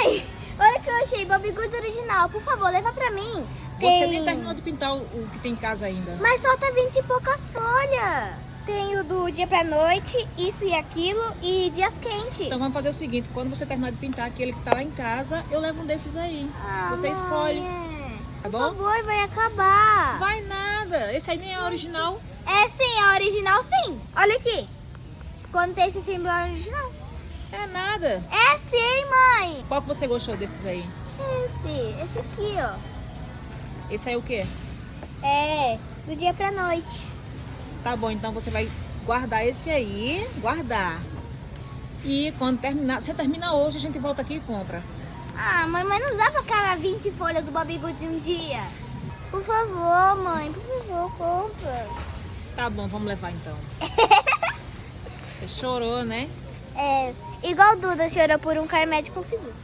Mãe, olha que eu achei Bobbie Goods original. Por favor, leva pra mim. Você nem terminou de pintar o que tem em casa ainda. Mas solta 20 e poucas folhas. Tem o do dia pra noite, isso e aquilo, e dias quentes. Então vamos fazer o seguinte, quando você terminar de pintar aquele que tá lá em casa, eu levo um desses aí. Você mãe, escolhe, tá Por bom? favor, vai acabar. Vai nada, esse aí nem é original. É sim, a original sim. Olha aqui. Quando tem esse símbolo original. É nada. É sim, mãe. Qual que você gostou desses aí? Esse aqui, ó. Esse aí é o quê? É, do dia pra noite. Tá bom, então você vai guardar esse aí, guardar. E quando terminar, você termina hoje, a gente volta aqui e compra. Ah, mãe, mas não dá pra calar 20 folhas do Bobbie Goods em um dia. Por favor, mãe, por favor, compra. Tá bom, vamos levar então. Você chorou, né? É, igual Duda chorou por um remédio com seguro.